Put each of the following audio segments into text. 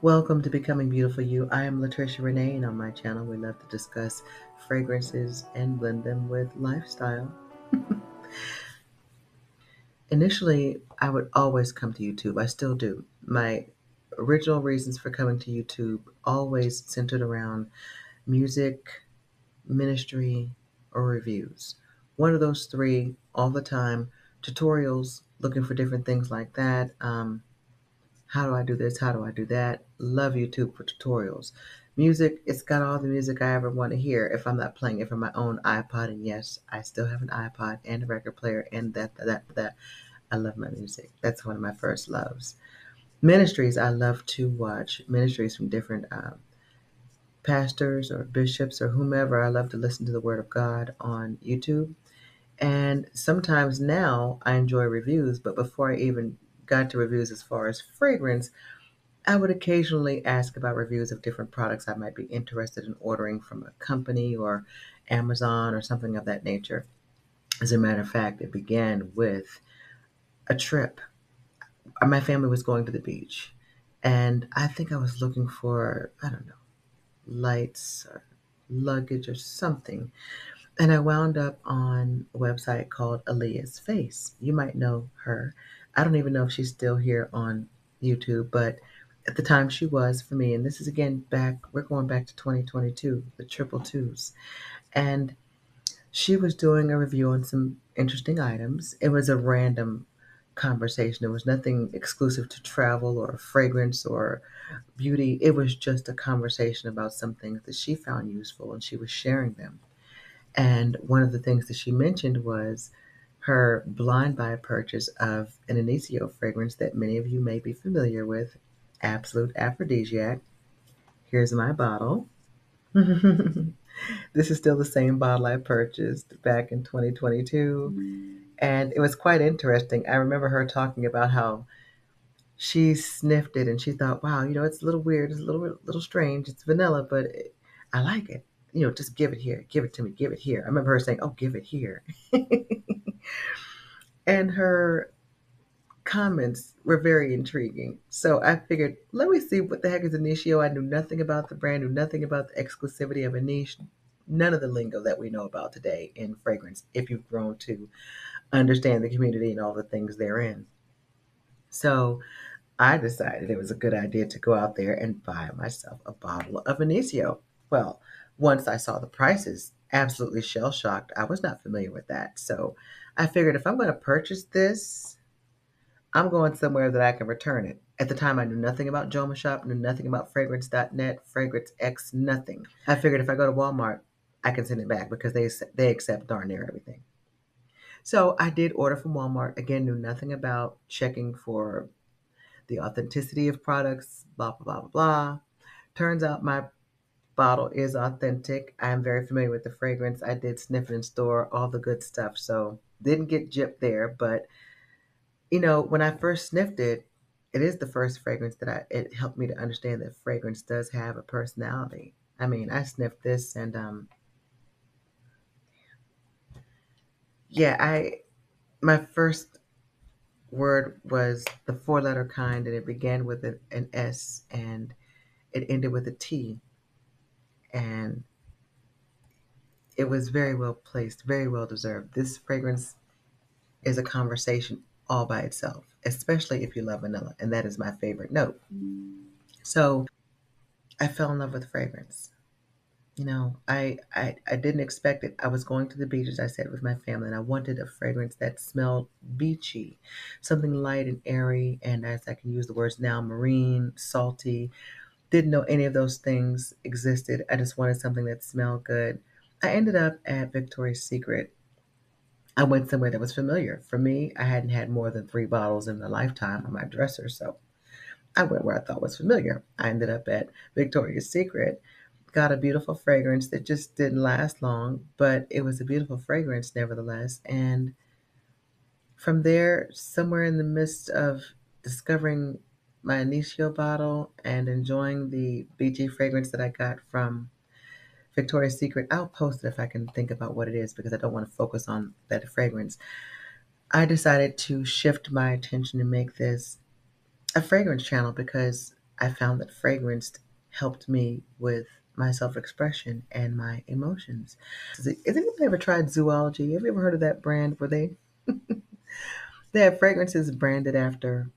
Welcome to Becoming Beautiful You. I am Latricia Renee, and on my channel, we love to discuss fragrances and blend them with lifestyle. Initially, I would always come to YouTube. I still do. My original reasons for coming to YouTube always centered around music, ministry, or reviews. One of those three all the time. Tutorials, looking for different things like that. How do I do this? How do I do that? Love YouTube for tutorials. Music, it's got all the music I ever want to hear if I'm not playing it from my own iPod. And yes, I still have an iPod and a record player and that. I love my music. That's one of my first loves. Ministries, I love to watch ministries from different pastors or bishops or whomever. I love to listen to the Word of God on YouTube. And sometimes now I enjoy reviews, but before I even got to reviews as far as fragrance, I would occasionally ask about reviews of different products I might be interested in ordering from a company or Amazon or something of that nature. As a matter of fact, it began with a trip. My family was going to the beach, and I think I was looking for, I don't know, lights or luggage or something. And I wound up on a website called Alliyahs Face. You might know her. I don't even know if she's still here on YouTube, but at the time she was for me. And this is again back, we're going back to 2022, the triple twos. And she was doing a review on some interesting items. It was a random conversation. There was nothing exclusive to travel or fragrance or beauty. It was just a conversation about some things that she found useful and she was sharing them. And one of the things that she mentioned was her blind buy purchase of an Inicio fragrance that many of you may be familiar with, Absolute Aphrodisiac. Here's my bottle. This is still the same bottle I purchased back in 2022. And it was quite interesting. I remember her talking about how she sniffed it and she thought, wow, it's a little weird, it's a little strange, it's vanilla, but I like it. Just give it here, give it to me, give it here. I remember her saying, oh, give it here. And her comments were very intriguing. So I figured, let me see what the heck is a nichio. I knew nothing about the brand, knew nothing about the exclusivity of a niche, none of the lingo that we know about today in fragrance, if you've grown to understand the community and all the things therein. So I decided it was a good idea to go out there and buy myself a bottle of Inicio. Well, once I saw the prices, absolutely shell shocked. I was not familiar with that. So I figured if I'm going to purchase this, I'm going somewhere that I can return it. At the time, I knew nothing about Joma Shop, knew nothing about fragrance.net, Fragrance X, nothing. I figured if I go to Walmart, I can send it back because they accept darn near everything. So I did order from Walmart. Again, knew nothing about checking for the authenticity of products, blah, blah, blah, blah, blah. Turns out my bottle is authentic. I'm very familiar with the fragrance. I did sniff it in store, all the good stuff. So didn't get gypped there. But, when I first sniffed it, it is the first fragrance it helped me to understand that fragrance does have a personality. I mean, I sniffed this and, yeah, my first word was the four-letter kind, and it began with an S and it ended with a T. And it was very well placed, very well deserved. This fragrance is a conversation all by itself, especially if you love vanilla, and that is my favorite note. So I fell in love with fragrance. I didn't expect it. I was going to the beach, as I said, with my family, and I wanted a fragrance that smelled beachy, something light and airy, and as I can use the words now, marine, salty. Didn't know any of those things existed. I just wanted something that smelled good. I ended up at Victoria's Secret. I went somewhere that was familiar. For me, I hadn't had more than 3 bottles in a lifetime on my dresser, so I went where I thought was familiar. I ended up at Victoria's Secret, got a beautiful fragrance that just didn't last long, but it was a beautiful fragrance nevertheless. And from there, somewhere in the midst of discovering my Initio bottle and enjoying the beachy fragrance that I got from Victoria's Secret, I'll post it if I can think about what it is because I don't want to focus on that fragrance. I decided to shift my attention and make this a fragrance channel because I found that fragrance helped me with my self-expression and my emotions. Has anybody ever tried Zoology? Have you ever heard of that brand where they have fragrances branded after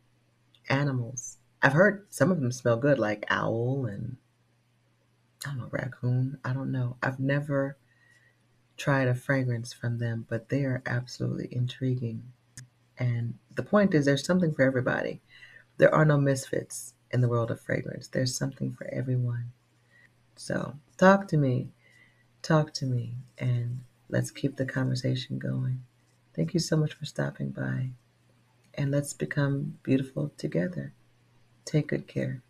animals? I've heard some of them smell good, like owl and I don't know, raccoon. I don't know. I've never tried a fragrance from them, but they are absolutely intriguing. And the point is, there's something for everybody. There are no misfits in the world of fragrance. There's something for everyone. So talk to me, and let's keep the conversation going. Thank you so much for stopping by, and let's become beautiful together. Take good care.